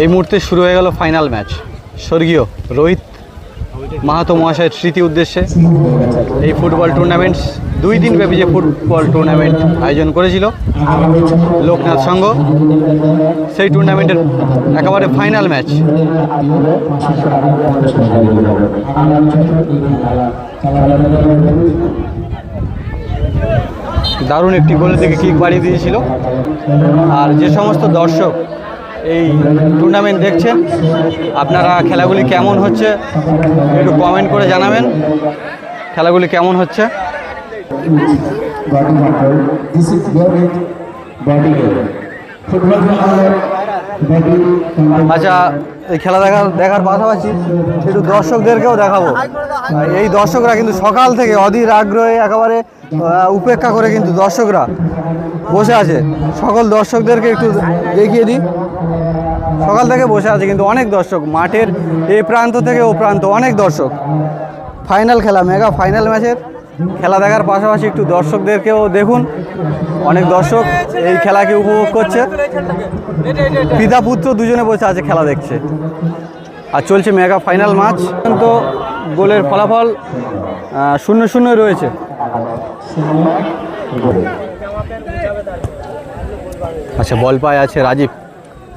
এই মুহূর্তে শুরু হয়ে গেল ফাইনাল ম্যাচ। স্বর্গীয় রোহিত মাহাতো মহাশয়ের স্মৃতি উদ্দেশ্যে এই ফুটবল টুর্নামেন্ট 2 দিন ব্যাপী যে ফুটবল টুর্নামেন্ট আয়োজন করেছিল লোকনাথ সংঘ, সেই টুর্নামেন্টের একেবারে ফাইনাল ম্যাচ। দারুণ একটি গোলের দিকে কিক বাড়িয়ে দিয়েছিল। আর যে সমস্ত দর্শক এই টুর্নামেন্ট দেখছেন, আপনারা খেলাগুলি কেমন হচ্ছে একটু কমেন্ট করে জানাবেন। খেলাগুলি কেমন হচ্ছে। আচ্ছা, এই খেলা দেখার পাশাপাশি একটু দর্শকদেরকেও দেখাবো। এই দর্শকরা কিন্তু সকাল থেকে অধীর আগ্রহে একেবারে উপেক্ষা করে কিন্তু দর্শকরা বসে আছে। সকল দর্শকদেরকে একটু দেখিয়ে দিই। সকাল থেকে বসে আছে কিন্তু অনেক দর্শক, মাঠের এই প্রান্ত থেকে ও প্রান্ত অনেক দর্শক। ফাইনাল খেলা, মেগা ফাইনাল ম্যাচের খেলা দেখার পাশাপাশি একটু দর্শকদেরকেও দেখুন। অনেক দর্শক এই খেলাকে উপভোগ করছে। পিতা পুত্র দুজনে বসে আছে, খেলা দেখছে। আর চলছে মেগা ফাইনাল ম্যাচ। তো গোলের ফলাফল 0-0 রয়েছে। আচ্ছা, বল পায়ে আছে রাজীব,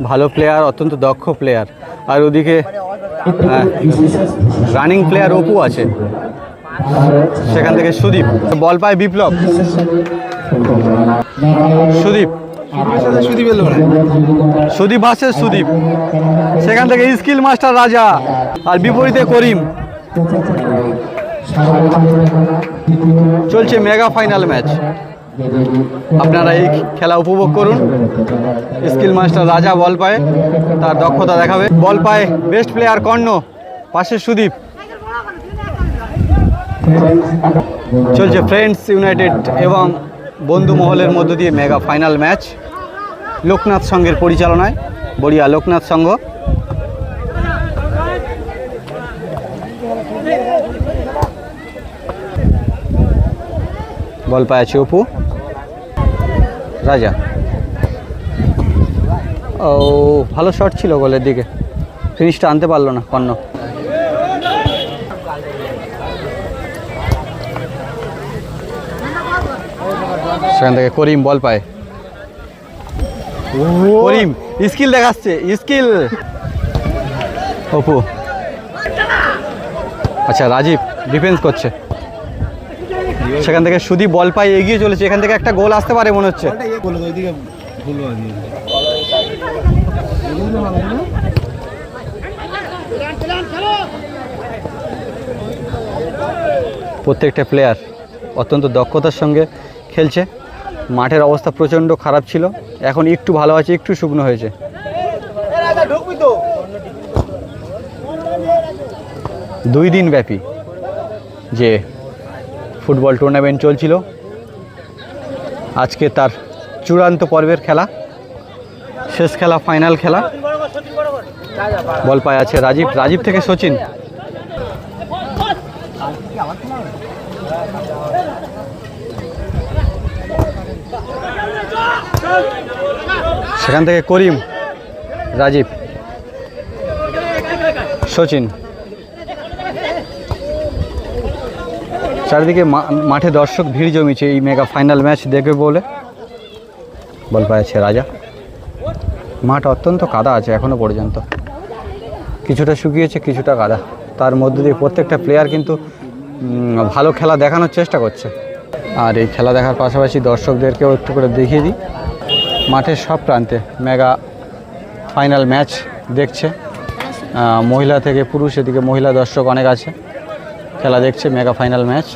ভালো প্লেয়ার, অত্যন্ত দক্ষ প্লেয়ার। আর ওদিকে রানিং প্লেয়ার অপু আছে, সেখান থেকে সুদীপ। বল পায় বিপ্লব, সুদীপ ভার্সেস সুদীপ, সেখান থেকে স্কিল মাস্টার রাজা আর বিপরীতে করিম। চলছে মেগা ফাইনাল ম্যাচ। আপনারা এই খেলা উপভোগ করুন। স্কিল মাস্টার রাজা বল পায়, তার দক্ষতা দেখাবে। বল পায় বেস্ট প্লেয়ার কর্ণ, পাশে সুদীপ। চলছে ফ্রেন্ডস ইউনাইটেড এবং বন্ধু মহলের মধ্য দিয়ে মেগা ফাইনাল ম্যাচ লোকনাথ সংঘের পরিচালনায়, বড়িয়া লোকনাথ সংঘ। বল পায় আছে অপু, রাজা। ও ভালো শট ছিল, গোলের দিকে ফিনিশটা আনতে পারলো না কর্ণ। সেখান থেকে করিম বল পায়, করিম স্কিল দেখাচ্ছে, স্কিল অপু। আচ্ছা, রাজীব ডিফেন্স করছে, সেখান থেকে সুদীপ বল পায়, এগিয়ে চলেছে। এখান থেকে একটা গোল আসতে পারে মনে হচ্ছে। প্রত্যেকটা প্লেয়ার অত্যন্ত দক্ষতার সঙ্গে খেলছে। মাঠের অবস্থা প্রচণ্ড খারাপ ছিল, এখন একটু ভালো আছে, একটু শুকনো হয়েছে। দুই দিন ব্যাপী যে ফুটবল টুর্নামেন্ট চলছিল, আজকে তার চূড়ান্ত পর্বের খেলা, শেষ খেলা, ফাইনাল খেলা। বল পায় আছে রাজীব, রাজীব থেকে সচিন। সেখান থেকে করিম, রাজীব, সচিন। চারিদিকে মাঠে দর্শক ভিড় জমিছে এই মেগা ফাইনাল ম্যাচ দেখবে বলে। বল পায় আছে রাজা। মাঠ অত্যন্ত কাদা আছে এখনো পর্যন্ত, কিছুটা শুকিয়েছে, কিছুটা কাদা। তার মধ্যে দিয়ে প্রত্যেকটা প্লেয়ার কিন্তু ভালো খেলা দেখানোর চেষ্টা করছে। আর এই খেলা দেখার পাশাপাশি দর্শকদেরকেও একটু করে দেখিয়ে দিই। মাঠের সব প্রান্তে মেগা ফাইনাল ম্যাচ দেখছে, মহিলা থেকে পুরুষ, এদিকে মহিলা দর্শক অনেক আছে, খেলা দেখছে মেগা ফাইনাল ম্যাচ।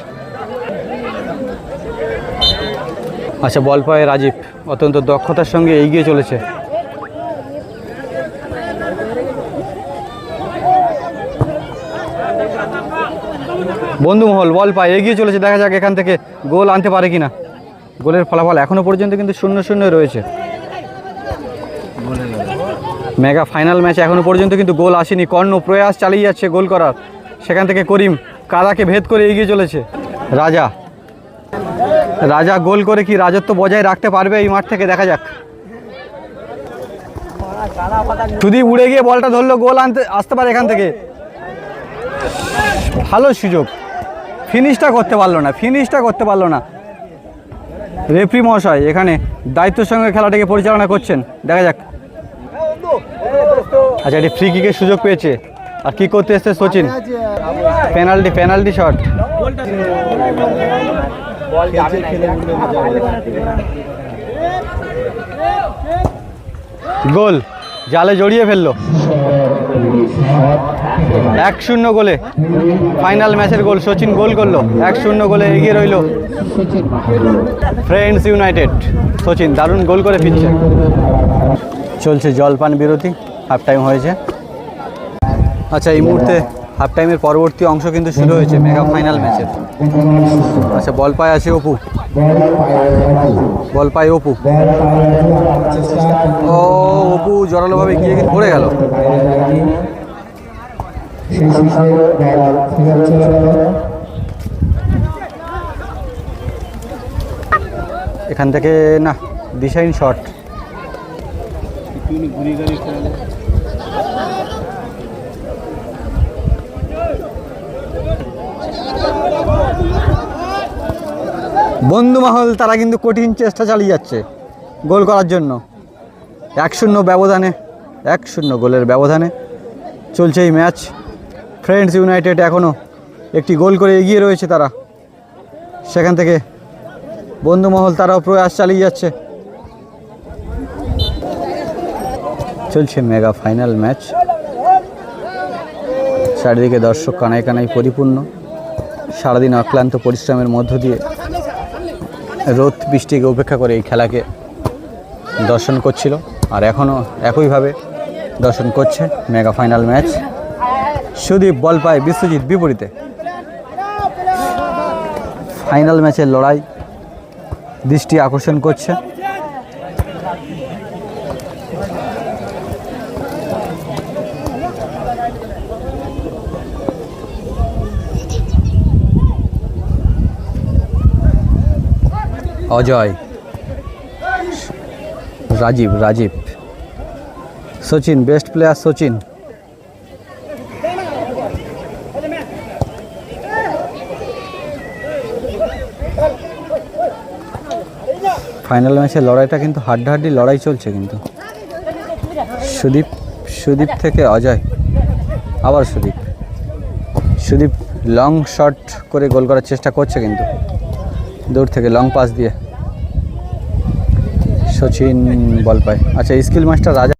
আচ্ছা, বল পায় রাজীব, অত্যন্ত দক্ষতার সঙ্গে এগিয়ে চলেছে। বন্ধুমহল বল পায়, এগিয়ে চলেছে। দেখা যাক এখান থেকে গোল আনতে পারে কিনা। গোলের ফলাফল এখনো পর্যন্ত কিন্তু 0-0 রয়েছে। মেগা ফাইনাল ম্যাচ এখনো পর্যন্ত কিন্তু গোল আসেনি। কর্ণ প্রয়াস চালিয়ে যাচ্ছে গোল করার, সেখান থেকে করিম কাদাকে ভেদ করে এগিয়ে চলেছে। রাজা, রাজা গোল করে কি রাজত্ব বজায় রাখতে পারবে এই মাঠ থেকে, দেখা যাক। সুদীপ উড়ে গিয়ে বলটা ধরলো, গোল আসতে পারে এখান থেকে। ভালো সুযোগ, ফিনিশটা করতে পারলো না। রেফারি মহাশয় এখানে দায়িত্বের সঙ্গে খেলাটাকে পরিচালনা করছেন, দেখা যাক। আচ্ছা, এটি ফ্রি কিকের সুযোগ পেয়েছে, আর কি করতে এসছে সচিন। Penalty shot. গোল, জালে জড়িয়ে ফেললো। 1-0 গোলে ফাইনাল ম্যাচের গোল, সচিন গোল করলো। 1-0 গোলে এগিয়ে রইল ফ্রেন্ডস ইউনাইটেড। সচিন দারুণ গোল করে ফিরছে। চলছে জলপান বিরতি, হাফ টাইম হয়েছে। আচ্ছা, এই মুহূর্তে হাফ টাইমের পরবর্তী অংশ কিন্তু শুরু হয়েছে মেগা ফাইনাল ম্যাচের। আচ্ছা, বল পায় আছে অপু, ও অপু জোরালোভাবে গিয়ে কিন্তু পড়ে গেল। এখান থেকে না, দিশাহীন শট। বন্ধুমহল তারা কিন্তু কঠিন চেষ্টা চালিয়ে যাচ্ছে গোল করার জন্য। 1-0 গোলের ব্যবধানে চলছে এই ম্যাচ। ফ্রেন্ডস ইউনাইটেড এখনও একটি গোল করে এগিয়ে রয়েছে তারা। সেখান থেকে বন্ধুমহল তারাও প্রয়াস চালিয়ে যাচ্ছে। চলছে মেগা ফাইনাল ম্যাচ, চারিদিকে দর্শক কানায় কানায় পরিপূর্ণ। সারাদিন অক্লান্ত পরিশ্রমের মধ্য দিয়ে রোদ বৃষ্টিকে উপেক্ষা করে এই খেলাকে দর্শন করছিল, আর এখনও একইভাবে দর্শন করছে mega final match. Sudip ball পায় বিশ্বজিৎ বিপরীতে। ফাইনাল ম্যাচের লড়াই দৃষ্টি আকর্ষণ করছে। Ajay, Rajiv, Sachin, best player Sachin. Final ম্যাচের লড়াইটা কিন্তু হাড্ডাহাড্ডি লড়াই চলছে। কিন্তু সুদীপ থেকে অজয়, আবার সুদীপ লং শট করে গোল করার চেষ্টা করছে, কিন্তু দূর থেকে লং পাস দিয়ে সচিন বল পায়। আচ্ছা, স্কিল মাস্টার রাজা